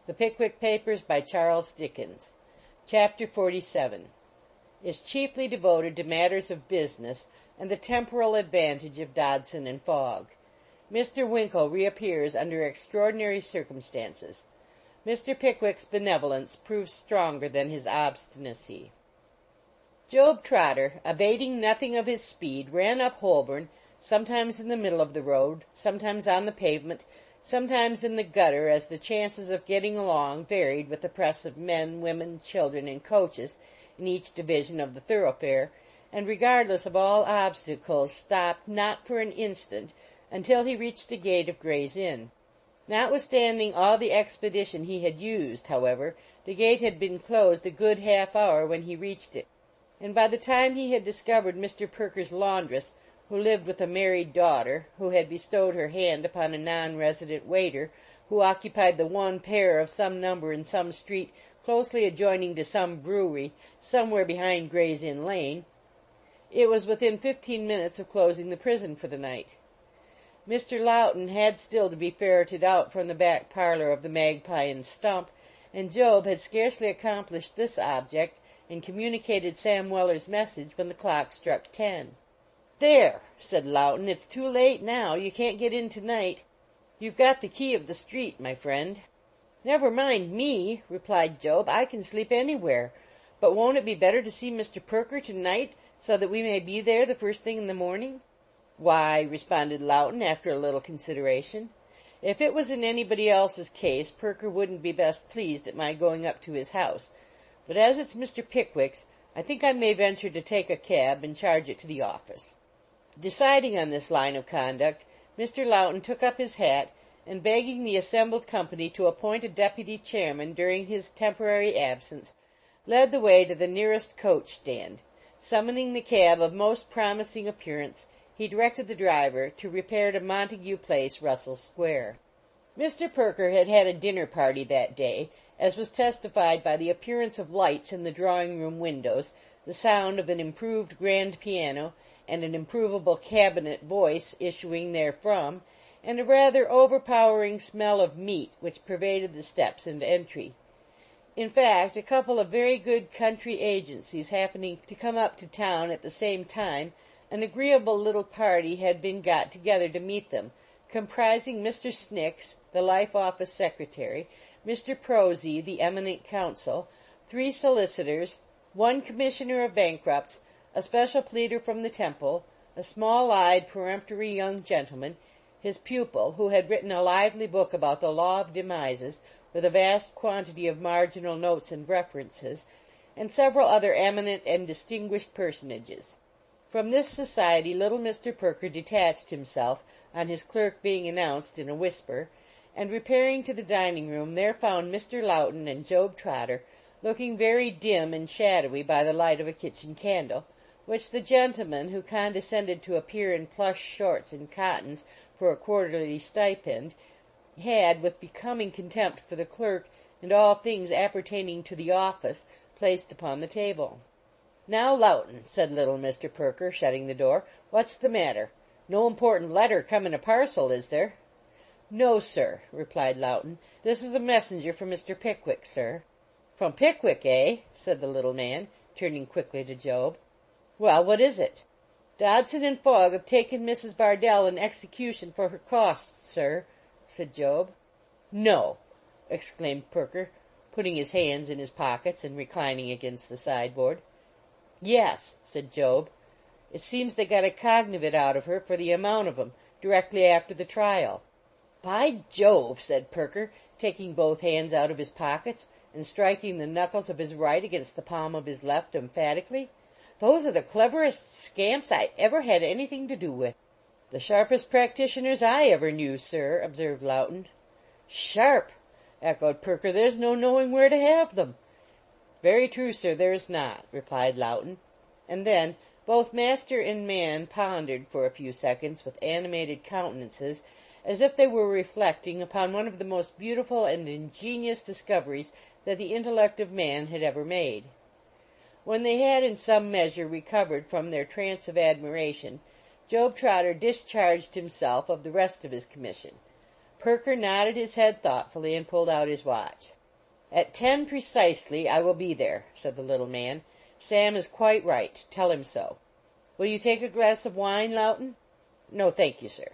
The Pickwick Papers by Charles Dickens. Chapter 47 is chiefly devoted to matters of business and the temporal advantage of Dodson and Fogg. Mr. Winkle reappears under extraordinary circumstances. Mr. Pickwick's benevolence proves stronger than his obstinacy. Job Trotter, abating nothing of his speed, ran up Holborn, sometimes in the middle of the road, sometimes on the pavement, sometimes in the gutter, as the chances of getting along varied with the press of men, women, children, and coaches in each division of the thoroughfare, and regardless of all obstacles stopped not for an instant until he reached the gate of Gray's Inn. Notwithstanding all the expedition he had used, however, the gate had been closed a good half hour when he reached it, and by the time he had discovered Mr. Perker's laundress, who lived with a married daughter, who had bestowed her hand upon a non-resident waiter, who occupied the one pair of some number in some street closely adjoining to some brewery somewhere behind Gray's Inn Lane, it was within 15 minutes of closing the prison for the night. Mr. Loudon had still to be ferreted out from the back parlor of the Magpie and Stump, and Job had scarcely accomplished this object and communicated Sam Weller's message when the clock struck 10. "There," said Loudon, "it's too late now. You can't get in to-night. You've got the key of the street, my friend." "Never mind me," replied Job. "I can sleep anywhere. But won't it be better to see Mr. Perker to-night, so that we may be there the first thing in the morning?" "Why," responded Loudon, after a little consideration, "if it was in anybody else's case, Perker wouldn't be best pleased at my going up to his house. But as it's Mr. Pickwick's, I think I may venture to take a cab and charge it to the office." Deciding on this line of conduct, Mr. Loudon took up his hat, and begging the assembled company to appoint a deputy chairman during his temporary absence, led the way to the nearest coach-stand. Summoning the cab of most promising appearance, he directed the driver to repair to Montague Place, Russell Square. Mr. Perker had had a dinner party that day, as was testified by the appearance of lights in the drawing-room windows, the sound of an improved grand piano, and an improvable cabinet voice issuing therefrom, and a rather overpowering smell of meat which pervaded the steps and entry. In fact, a couple of very good country agencies happening to come up to town at the same time, an agreeable little party had been got together to meet them, comprising Mr. Snix, the Life Office Secretary, Mr. Prosee, the eminent counsel, 3 solicitors, 1 commissioner of bankrupts, a special pleader from the Temple, a small-eyed, peremptory young gentleman, his pupil, who had written a lively book about the law of demises, with a vast quantity of marginal notes and references, and several other eminent and distinguished personages. From this society little Mr. Perker detached himself, on his clerk being announced in a whisper, and repairing to the dining-room, there found Mr. Loudon and Job Trotter, looking very dim and shadowy by the light of a kitchen candle, which the gentleman who condescended to appear in plush shorts and cottons for a quarterly stipend had, with becoming contempt for the clerk and all things appertaining to the office, placed upon the table. "Now, Loudon," said little Mr. Perker, shutting the door, "what's the matter? No important letter come in a parcel, is there?" "No, sir," replied Loudon. "This is a messenger for Mr. Pickwick, sir." "From Pickwick, eh?" said the little man, turning quickly to Job. "Well, what is it?" "Dodson and Fogg have taken Mrs. Bardell in execution for her costs, sir," said Job. "No!" exclaimed Perker, putting his hands in his pockets and reclining against the sideboard. "Yes," said Job. "It seems they got a cognivant out of her for the amount of 'em, directly after the trial." "By Jove!" said Perker, taking both hands out of his pockets, and striking the knuckles of his right against the palm of his left emphatically. "Those are the cleverest scamps I ever had anything to do with." "The sharpest practitioners I ever knew, sir," observed Loudon. "Sharp!" echoed Perker. "There's no knowing where to have them." "Very true, sir, there is not," replied Loudon. And then both master and man pondered for a few seconds with animated countenances, as if they were reflecting upon one of the most beautiful and ingenious discoveries that the intellect of man had ever made. When they had in some measure recovered from their trance of admiration, Job Trotter discharged himself of the rest of his commission. Perker nodded his head thoughtfully and pulled out his watch. "At 10 precisely I will be there," said the little man. "Sam is quite right. Tell him so. Will you take a glass of wine, Lowten?" "No, thank you, sir."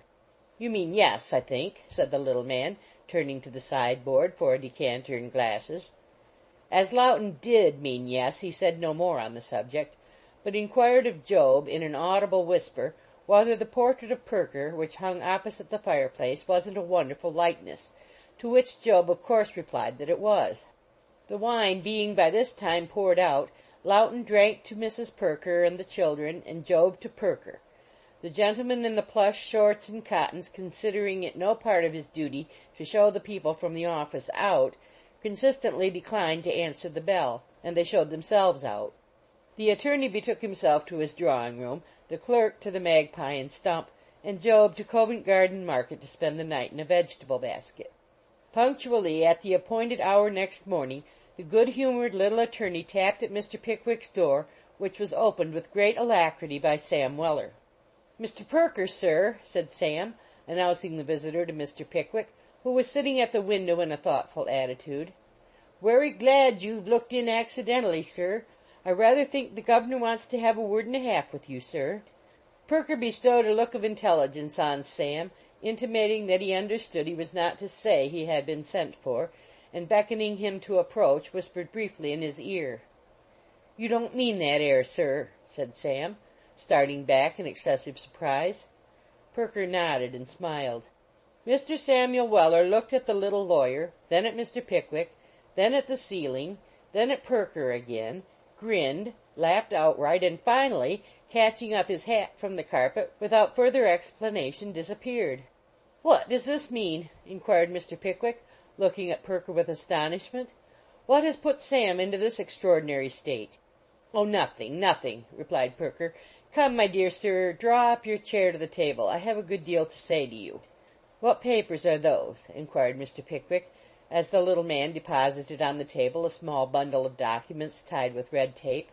"You mean yes, I think," said the little man, turning to the sideboard for a decanter and glasses. As Lowten did mean yes, he said no more on the subject, but inquired of Job, in an audible whisper, whether the portrait of Perker, which hung opposite the fireplace, wasn't a wonderful likeness, to which Job of course replied that it was. The wine being by this time poured out, Lowten drank to Mrs. Perker and the children, and Job to Perker. The gentleman in the plush shorts and cottons, considering it no part of his duty to show the people from the office out, consistently declined to answer the bell, and they showed themselves out. The attorney betook himself to his drawing-room, the clerk to the Magpie and Stump, and Job to Covent Garden Market to spend the night in a vegetable basket. Punctually at the appointed hour next morning, the good-humored little attorney tapped at Mr. Pickwick's door, which was opened with great alacrity by Sam Weller. "Mr. Perker, sir," said Sam, announcing the visitor to Mr. Pickwick, who was sitting at the window in a thoughtful attitude. "Wery glad you've looked in accidentally, sir. I rather think the governor wants to have a word and a half with you, sir." Perker bestowed a look of intelligence on Sam, intimating that he understood he was not to say he had been sent for, and beckoning him to approach, whispered briefly in his ear. "You don't mean that 'ere, sir," said Sam, starting back in excessive surprise. Perker nodded and smiled. Mr. Samuel Weller looked at the little lawyer, then at Mr. Pickwick, then at the ceiling, then at Perker again, grinned, laughed outright, and finally, catching up his hat from the carpet, without further explanation, disappeared. "What does this mean?" inquired Mr. Pickwick, looking at Perker with astonishment. "What has put Sam into this extraordinary state?" "Oh, nothing, nothing," replied Perker. "Come, my dear sir, draw up your chair to the table. I have a good deal to say to you." "What papers are those?" inquired Mr. Pickwick, as the little man deposited on the table a small bundle of documents tied with red tape.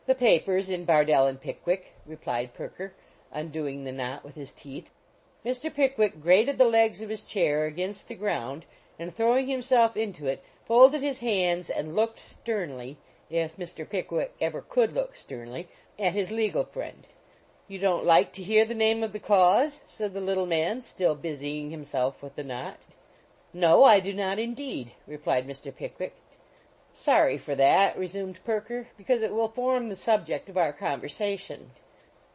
"The papers in Bardell and Pickwick," replied Perker, undoing the knot with his teeth. Mr. Pickwick grated the legs of his chair against the ground, and throwing himself into it, folded his hands and looked sternly, if Mr. Pickwick ever could look sternly, at his legal friend. "You don't like to hear the name of the cause?" said the little man, still busying himself with the knot. "No, I do not indeed," replied Mr. Pickwick. "Sorry for that," resumed Perker, "because it will form the subject of our conversation."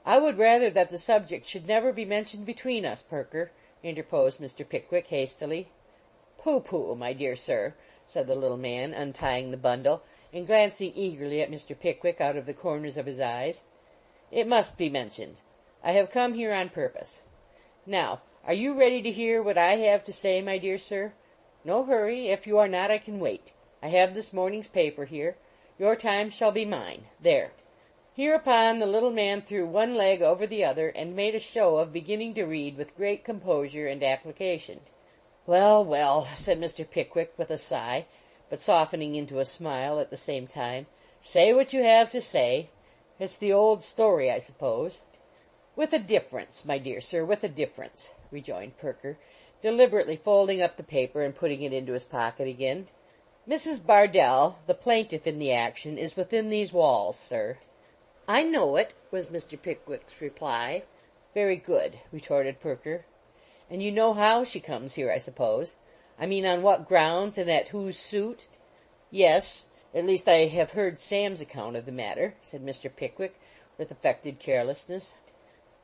"I would rather that the subject should never be mentioned between us, Perker," interposed Mr. Pickwick hastily. "Pooh, pooh, my dear sir," said the little man, untying the bundle, and glancing eagerly at Mr. Pickwick out of the corners of his eyes. "It must be mentioned. I have come here on purpose. Now, are you ready to hear what I have to say, my dear sir? No hurry. If you are not, I can wait. I have this morning's paper here. Your time shall be mine. There." Hereupon the little man threw one leg over the other, and made a show of beginning to read with great composure and application. "Well, well," said Mr. Pickwick with a sigh, but softening into a smile at the same time, "say what you have to say. It's the old story, I suppose." "With a difference, my dear sir, with a difference," rejoined Perker, deliberately folding up the paper and putting it into his pocket again. "Mrs. Bardell, the plaintiff in the action, is within these walls, sir." "I know it," was Mr. Pickwick's reply. "Very good," retorted Perker. "And you know how she comes here, I suppose? I mean, on what grounds, and at whose suit?" "Yes, at least I have heard Sam's account of the matter," said Mr. Pickwick, with affected carelessness.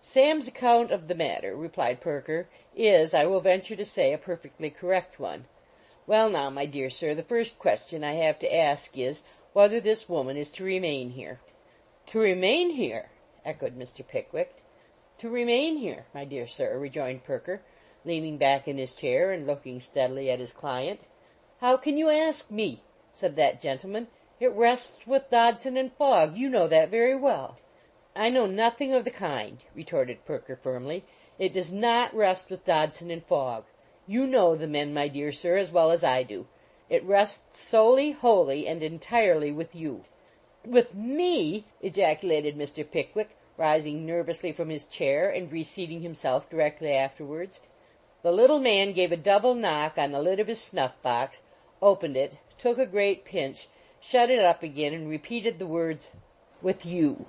"Sam's account of the matter," replied Perker, "is, I will venture to say, a perfectly correct one. Well, now, my dear sir, the first question I have to ask is, whether this woman is to remain here." "To remain here!" echoed Mr. Pickwick. "To remain here, my dear sir," rejoined Perker, leaning back in his chair and looking steadily at his client. "How can you ask me?" said that gentleman. "It rests with Dodson and Fogg. You know that very well." "I know nothing of the kind," retorted Perker firmly. "It does not rest with Dodson and Fogg. You know the men, my dear sir, as well as I do. It rests solely, wholly, and entirely with you." "With me!" ejaculated Mr. Pickwick, rising nervously from his chair and reseating himself directly afterwards. The little man gave a double knock on the lid of his snuff-box, opened it, took a great pinch, shut it up again, and repeated the words, "With you."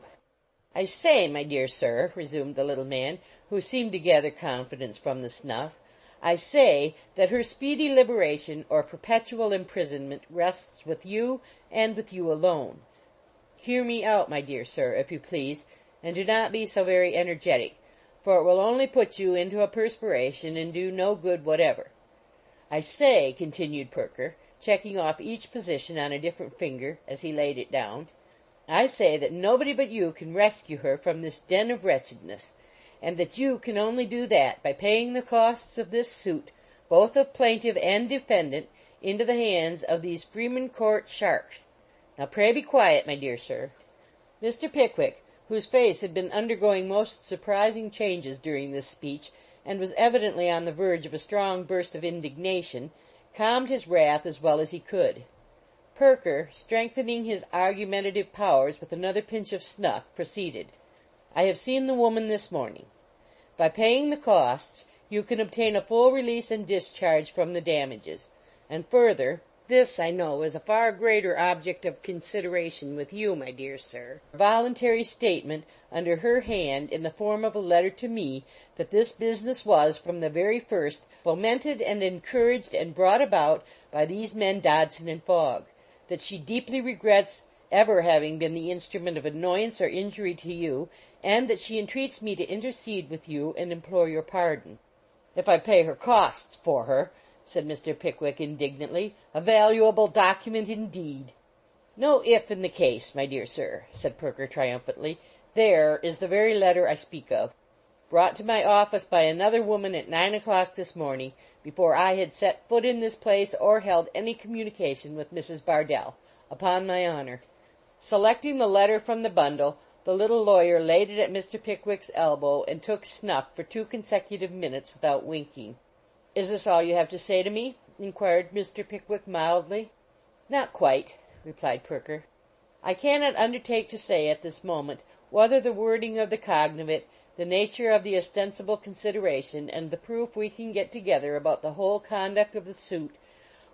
"I say, my dear sir," resumed the little man, who seemed to gather confidence from the snuff, "I say that her speedy liberation or perpetual imprisonment rests with you, and with you alone. Hear me out, my dear sir, if you please, and do not be so very energetic, for it will only put you into a perspiration and do no good whatever. I say," continued Perker, checking off each position on a different finger as he laid it down, "I say that nobody but you can rescue her from this den of wretchedness, and that you can only do that by paying the costs of this suit, both of plaintiff and defendant, into the hands of these Freeman Court sharks. Now pray be quiet, my dear sir." Mr. Pickwick, whose face had been undergoing most surprising changes during this speech, and was evidently on the verge of a strong burst of indignation, calmed his wrath as well as he could. Perker, strengthening his argumentative powers with another pinch of snuff, proceeded. "I have seen the woman this morning. By paying the costs, you can obtain a full release and discharge from the damages. And further, this, I know, is a far greater object of consideration with you, my dear sir, a voluntary statement under her hand in the form of a letter to me that this business was, from the very first, fomented and encouraged and brought about by these men Dodson and Fogg, that she deeply regrets ever having been the instrument of annoyance or injury to you, and that she entreats me to intercede with you and implore your pardon." "If I pay her costs for her," said Mr. Pickwick indignantly. "A valuable document indeed." "No if in the case, my dear sir," said Perker triumphantly. "There is the very letter I speak of, brought to my office by another woman at 9 o'clock this morning, before I had set foot in this place or held any communication with Mrs. Bardell, upon my honor." Selecting the letter from the bundle, the little lawyer laid it at Mr. Pickwick's elbow and took snuff for 2 consecutive minutes without winking. "Is this all you have to say to me?" inquired Mr. Pickwick mildly. "Not quite," replied Perker. "I cannot undertake to say at this moment whether the wording of the cognovit, the nature of the ostensible consideration, and the proof we can get together about the whole conduct of the suit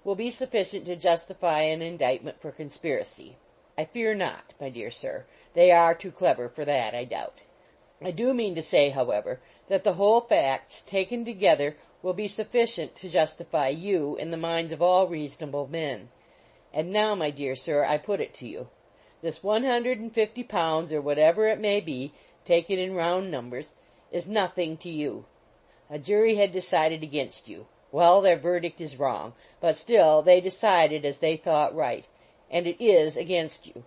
will be sufficient to justify an indictment for conspiracy. I fear not, my dear sir. They are too clever for that, I doubt. I do mean to say, however, that the whole facts, taken together, will be sufficient to justify you in the minds of all reasonable men. And now, my dear sir, I put it to you. This £150, or whatever it may be, taken in round numbers, is nothing to you. A jury had decided against you. Well, their verdict is wrong, but still they decided as they thought right, and it is against you.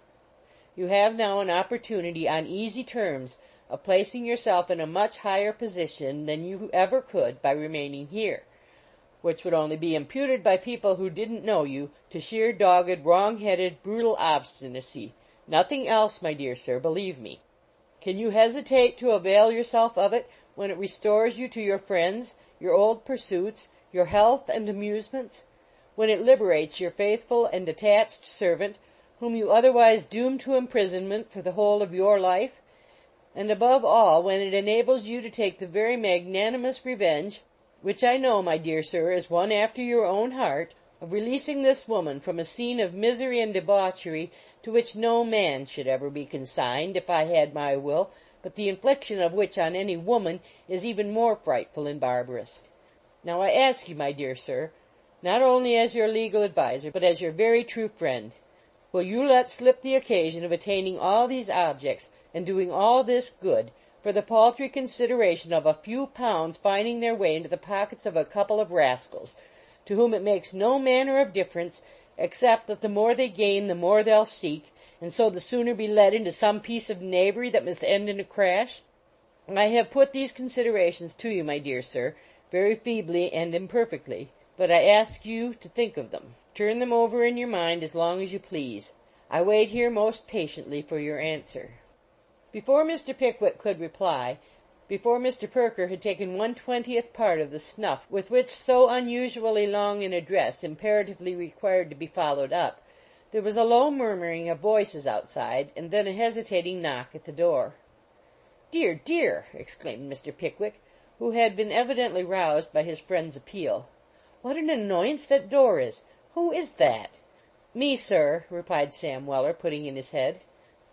You have now an opportunity on easy terms of placing yourself in a much higher position than you ever could by remaining here, which would only be imputed by people who didn't know you to sheer dogged, wrong-headed, brutal obstinacy. Nothing else, my dear sir, believe me. Can you hesitate to avail yourself of it when it restores you to your friends, your old pursuits, your health and amusements? When it liberates your faithful and attached servant, whom you otherwise doom to imprisonment for the whole of your life? And above all, when it enables you to take the very magnanimous revenge, which I know, my dear sir, is one after your own heart, of releasing this woman from a scene of misery and debauchery to which no man should ever be consigned, if I had my will, but the infliction of which on any woman is even more frightful and barbarous. Now I ask you, my dear sir, not only as your legal adviser, but as your very true friend, will you let slip the occasion of attaining all these objects and doing all this good for the paltry consideration of a few pounds finding their way into the pockets of a couple of rascals, to whom it makes no manner of difference, except that the more they gain the more they'll seek, and so the sooner be led into some piece of knavery that must end in a crash? I have put these considerations to you, my dear sir, very feebly and imperfectly, but I ask you to think of them. Turn them over in your mind as long as you please. I wait here most patiently for your answer." Before Mr. Pickwick could reply, before Mr. Perker had taken 1/20th part of the snuff with which so unusually long an address imperatively required to be followed up, there was a low murmuring of voices outside, and then a hesitating knock at the door. "Dear, dear!" exclaimed Mr. Pickwick. who had been evidently roused by his friend's appeal. "What an annoyance that door is! Who is that?" "Me, sir," replied Sam Weller, putting in his head.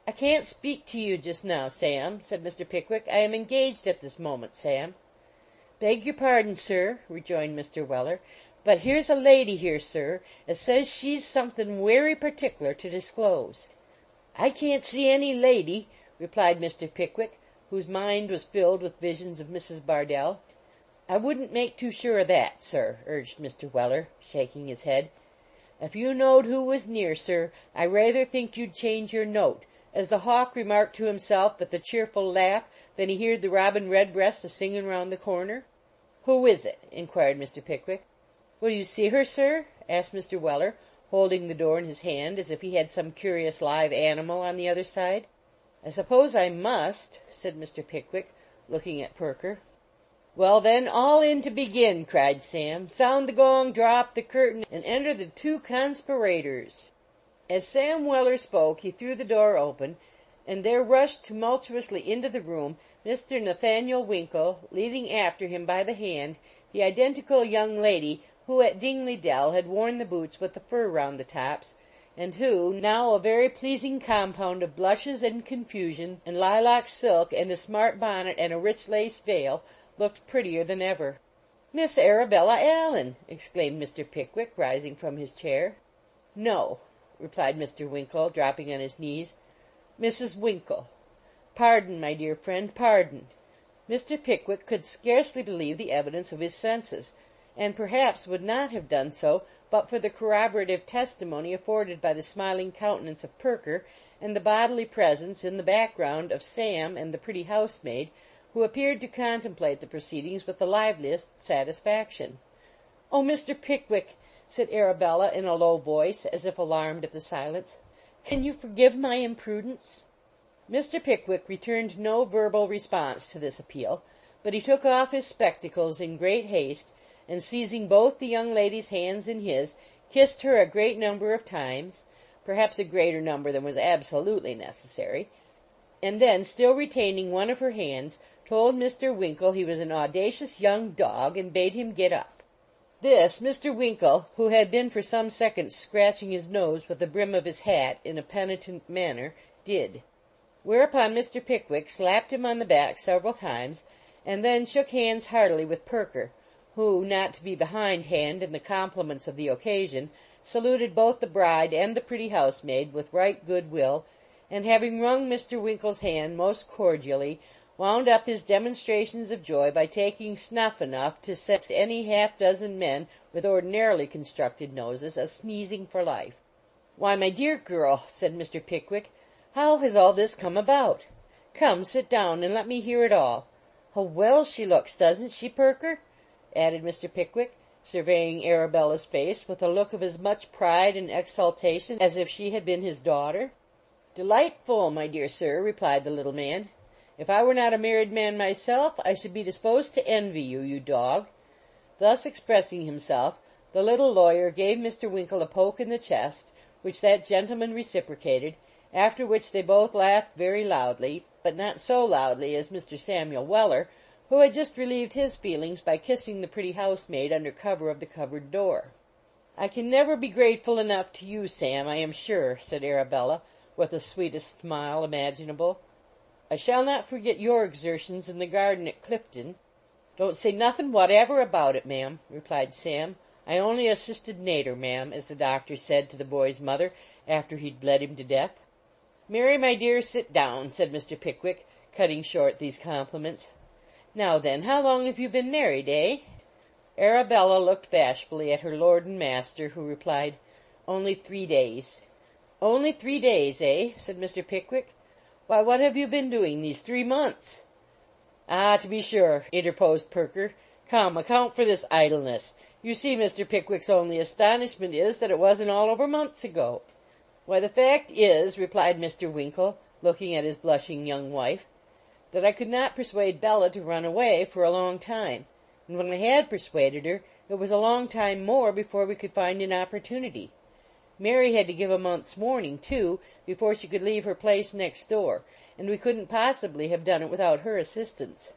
"I can't speak to you just now, Sam," said Mr. Pickwick. "I am engaged at this moment, Sam." "Beg your pardon, sir," rejoined Mr. Weller, "but here's a lady here, sir, as says she's something wery particular to disclose." "I can't see any lady," replied Mr. Pickwick, whose mind was filled with visions of Mrs. Bardell. "I wouldn't make too sure o' that, sir," urged Mr. Weller, shaking his head. "If you knowed who was near, sir, I rayther think you'd change your note, as the hawk remarked to himself with a cheerful laugh than he heerd the robin redbreast a singin' round the corner." "Who is it?" inquired Mr. Pickwick. "Will you see her, sir?" asked Mr. Weller, holding the door in his hand as if he had some curious live animal on the other side. "I suppose I must," said Mr. Pickwick, looking at Perker. "Well, then, all in to begin!" cried Sam. "Sound the gong, draw up the curtain, and enter the two conspirators." As Sam Weller spoke he threw the door open, and there rushed tumultuously into the room Mr. Nathaniel Winkle, leading after him by the hand the identical young lady who at Dingley Dell had worn the boots with the fur round the tops, and who, now a very pleasing compound of blushes and confusion and lilac silk and a smart bonnet and a rich lace veil, looked prettier than ever. "Miss Arabella Allen!" exclaimed Mr. Pickwick, rising from his chair. "No," replied Mr. Winkle, dropping on his knees. "Mrs. Winkle. Pardon, my dear friend, pardon." Mr. Pickwick could scarcely believe the evidence of his senses, and perhaps would not have done so but for the corroborative testimony afforded by the smiling countenance of Perker and the bodily presence, in the background, of Sam and the pretty housemaid, who appeared to contemplate the proceedings with the liveliest satisfaction. "Oh, Mr. Pickwick," said Arabella in a low voice, as if alarmed at the silence, "can you forgive my imprudence?" Mr. Pickwick returned no verbal response to this appeal, but he took off his spectacles in great haste, and seizing both the young lady's hands in his, kissed her a great number of times, perhaps a greater number than was absolutely necessary, and then, still retaining one of her hands, told Mr. Winkle he was an audacious young dog, and bade him get up. This Mr. Winkle, who had been for some seconds scratching his nose with the brim of his hat in a penitent manner, did. Whereupon Mr. Pickwick slapped him on the back several times, and then shook hands heartily with Perker, who, not to be behindhand in the compliments of the occasion, saluted both the bride and the pretty housemaid with right good will, and having wrung Mr. Winkle's hand most cordially, wound up his demonstrations of joy by taking snuff enough to set any half-dozen men with ordinarily constructed noses a sneezing for life. "Why, my dear girl," said Mr. Pickwick, "how has all this come about? Come, sit down, and let me hear it all. How well she looks, doesn't she, Perker?" added Mr. Pickwick, surveying Arabella's face with a look of as much pride and exultation as if she had been his daughter. "Delightful, my dear sir," replied the little man. "If I were not a married man myself, I should be disposed to envy you, you dog." Thus expressing himself, the little lawyer gave Mr. Winkle a poke in the chest, which that gentleman reciprocated, after which they both laughed very loudly, but not so loudly as Mr. Samuel Weller, who had just relieved his feelings by kissing the pretty housemaid under cover of the cupboard door. "I can never be grateful enough to you, Sam, I am sure," said Arabella, with the sweetest smile imaginable. "I shall not forget your exertions in the garden at Clifton." "Don't say nothin' whatever about it, ma'am," replied Sam. "I only assisted nater, ma'am, as the doctor said to the boy's mother after he'd bled him to death." "Mary, my dear, sit down," said Mr. Pickwick, cutting short these compliments. "Now then, how long have you been married, eh?" Arabella looked bashfully at her lord and master, who replied, "Only 3 days." "Only 3 days, eh?" said Mr. Pickwick. "Why, what have you been doing these 3 months?" "Ah, to be sure," interposed Perker. "Come, account for this idleness. You see Mr. Pickwick's only astonishment is that it wasn't all over months ago." "Why, the fact is," replied Mr. Winkle, looking at his blushing young wife, "that I could not persuade Bella to run away for a long time, and when I had persuaded her, it was a long time more before we could find an opportunity. Mary had to give a month's warning, too, before she could leave her place next door, and we couldn't possibly have done it without her assistance."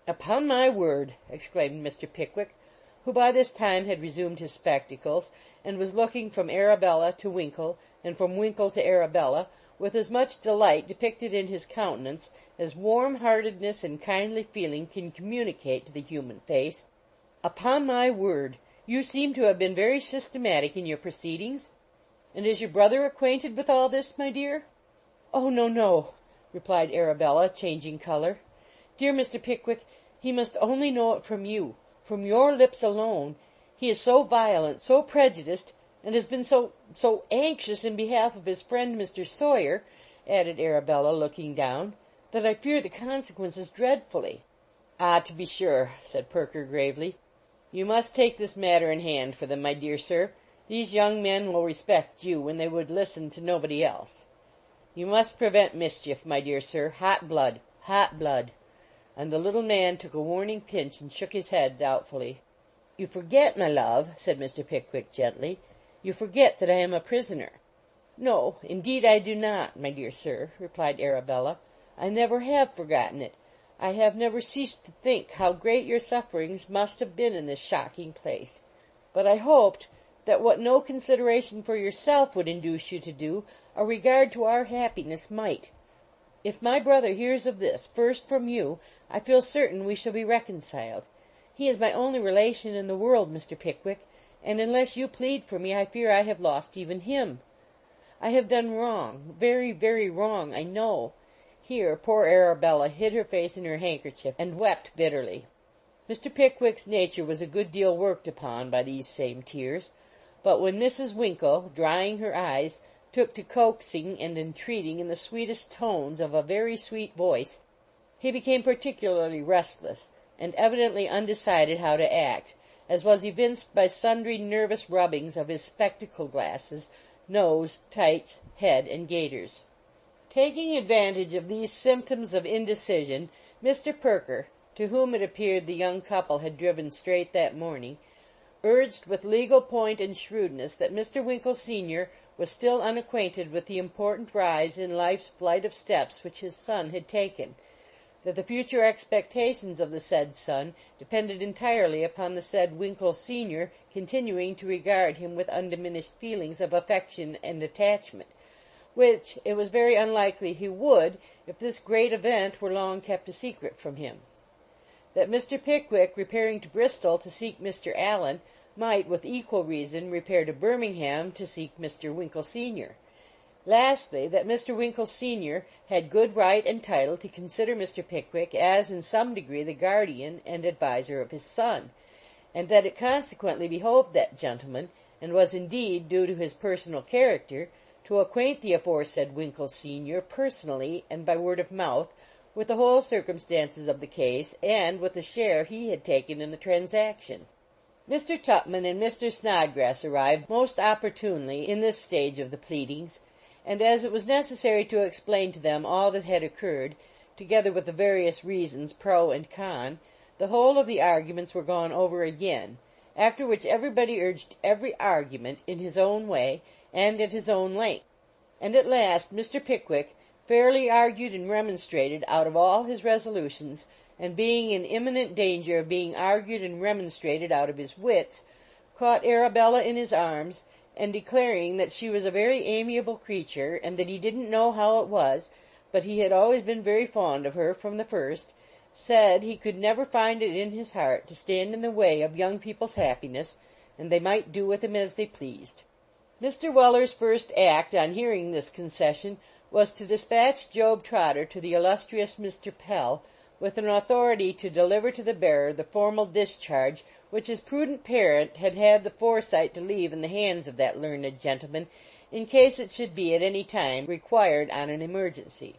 "Upon my word!" exclaimed Mr. Pickwick, who by this time had resumed his spectacles, and was looking from Arabella to Winkle, and from Winkle to Arabella, with as much delight depicted in his countenance as warm heartedness and kindly feeling can communicate to the human face. "Upon my word! You seem to have been very systematic in your proceedings. And is your brother acquainted with all this, my dear?" "Oh, no, no," replied Arabella, changing color. "Dear Mr. Pickwick, he must only know it from you, from your lips alone. He is so violent, so prejudiced, and has been so anxious in behalf of his friend Mr. Sawyer," added Arabella, looking down, "that I fear the consequences dreadfully." "Ah, to be sure," said Perker, gravely. "You must take this matter in hand for them, my dear sir. These young men will respect you when they would listen to nobody else. You must prevent mischief, my dear sir. Hot blood, hot blood." And the little man took a warning pinch and shook his head doubtfully. "You forget, my love," said Mr. Pickwick, gently. "You forget that I am a prisoner." "No, indeed I do not, my dear sir," replied Arabella. "I never have forgotten it. I have never ceased to think how great your sufferings must have been in this shocking place. But I hoped that what no consideration for yourself would induce you to do, a regard to our happiness might. If my brother hears of this, first from you, I feel certain we shall be reconciled. He is my only relation in the world, Mr. Pickwick, and unless you plead for me, I fear I have lost even him. I have done wrong, very, very wrong, I know." Here poor Arabella hid her face in her handkerchief and wept bitterly. Mr. Pickwick's nature was a good deal worked upon by these same tears, but when Mrs. Winkle, drying her eyes, took to coaxing and entreating in the sweetest tones of a very sweet voice, he became particularly restless, and evidently undecided how to act, as was evinced by sundry nervous rubbings of his spectacle glasses, nose, tights, head, and gaiters. Taking advantage of these symptoms of indecision, Mr. Perker, to whom it appeared the young couple had driven straight that morning, urged with legal point and shrewdness that Mr. Winkle senior was still unacquainted with the important rise in life's flight of steps which his son had taken, that the future expectations of the said son depended entirely upon the said Winkle senior continuing to regard him with undiminished feelings of affection and attachment, which it was very unlikely he would if this great event were long kept a secret from him. That Mr. Pickwick, repairing to Bristol to seek Mr. Allen, might, with equal reason, repair to Birmingham to seek Mr. Winkle senior. Lastly, that Mr. Winkle senior had good right and title to consider Mr. Pickwick as in some degree the guardian and adviser of his son, and that it consequently behoved that gentleman, and was indeed due to his personal character, to acquaint the aforesaid Winkle senior personally and by word of mouth with the whole circumstances of the case and with the share he had taken in the transaction. Mr. Tupman and Mr. Snodgrass arrived most opportunely in this stage of the pleadings, and as it was necessary to explain to them all that had occurred, together with the various reasons pro and con, the whole of the arguments were gone over again, after which everybody urged every argument in his own way and at his own length, and at last Mr. Pickwick fairly argued and remonstrated out of all his resolutions, and being in imminent danger of being argued and remonstrated out of his wits, caught Arabella in his arms, and declaring that she was a very amiable creature, and that he didn't know how it was, but he had always been very fond of her from the first, said he could never find it in his heart to stand in the way of young people's happiness, and they might do with him as they pleased. Mr. Weller's first act on hearing this concession was to dispatch Job Trotter to the illustrious Mr. Pell, with an authority to deliver to the bearer the formal discharge which his prudent parent had had the foresight to leave in the hands of that learned gentleman, in case it should be at any time required on an emergency.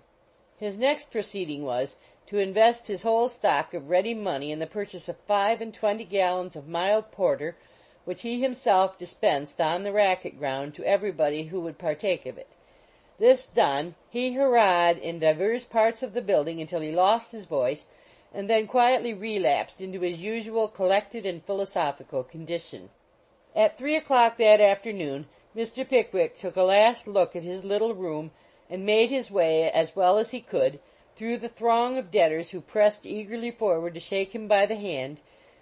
His next proceeding was, to invest his whole stock of ready money in the purchase of 25 gallons of mild porter, which he himself dispensed on the racket ground to everybody who would partake of it. This done, he hurrahed in divers parts of the building until he lost his voice, and then quietly relapsed into his usual collected and philosophical condition. At 3 o'clock that afternoon, Mr. Pickwick took a last look at his little room, and made his way, as well as he could, through the throng of debtors who pressed eagerly forward to shake him by the hand,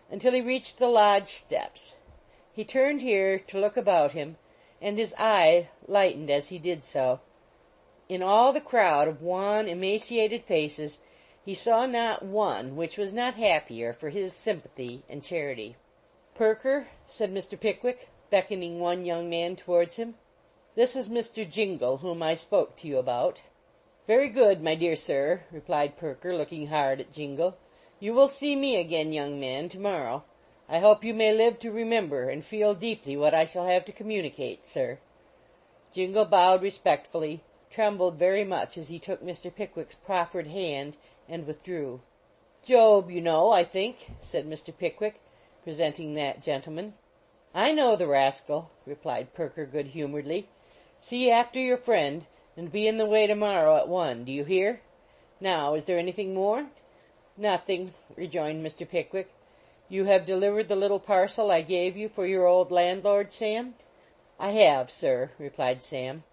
until he reached the lodge steps. He turned here to look about him, and his eye lightened as he did so. In all the crowd of wan, emaciated faces he saw not one which was not happier for his sympathy and charity. "Perker," said Mr. Pickwick, beckoning one young man towards him, "this is Mr. Jingle, whom I spoke to you about." "Very good, my dear sir," replied Perker, looking hard at Jingle. "You will see me again, young man, to-morrow. I hope you may live to remember and feel deeply what I shall have to communicate, sir." Jingle bowed respectfully, trembled very much as he took Mr. Pickwick's proffered hand, and withdrew. "Job, you know, I think," said Mr. Pickwick, presenting that gentleman. "I know the rascal," replied Perker good-humoredly. "See after your friend, and be in the way to-morrow at 1, do you hear? Now, is there anything more?" "Nothing," rejoined Mr. Pickwick. "You have delivered the little parcel I gave you for your old landlord, Sam?" "I have, sir," replied Sam.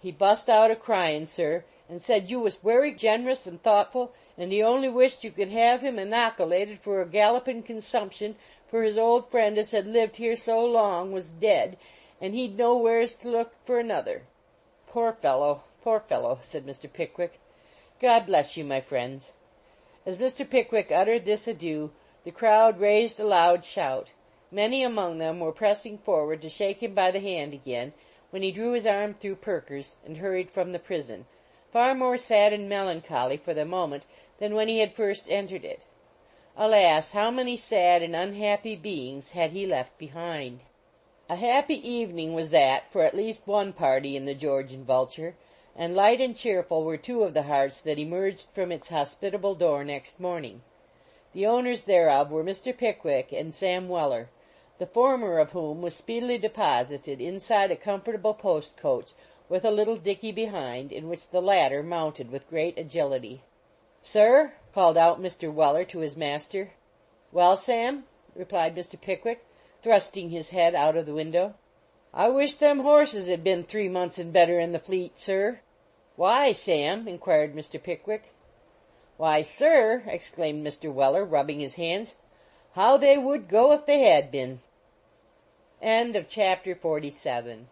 "He bust out a-cryin', sir, and said you was wery generous and thoughtful, and he only wished you could have him inoculated for a gallopin' consumption, for his old friend as had lived here so long was dead, and he'd know wheres to look for another." Poor fellow, said Mr. Pickwick. "God bless you, my friends." As Mr. Pickwick uttered this adieu, the crowd raised a loud shout. Many among them were pressing forward to shake him by the hand again, when he drew his arm through Perker's, and hurried from the prison, far more sad and melancholy for the moment than when he had first entered it. Alas, how many sad and unhappy beings had he left behind! A happy evening was that for at least one party in the George and Vulture, and light and cheerful were two of the hearts that emerged from its hospitable door next morning. The owners thereof were Mr. Pickwick and Sam Weller, the former of whom was speedily deposited inside a comfortable post coach with a little dickey behind, in which the latter mounted with great agility. "Sir," called out Mr. Weller to his master. "Well, Sam?" replied Mr. Pickwick, thrusting his head out of the window. "I wish them horses had been 3 months and better in the fleet, sir." "Why, Sam?" inquired Mr. Pickwick. "Why, sir," exclaimed Mr. Weller, rubbing his hands, "how they would go if they had been." Chapter 47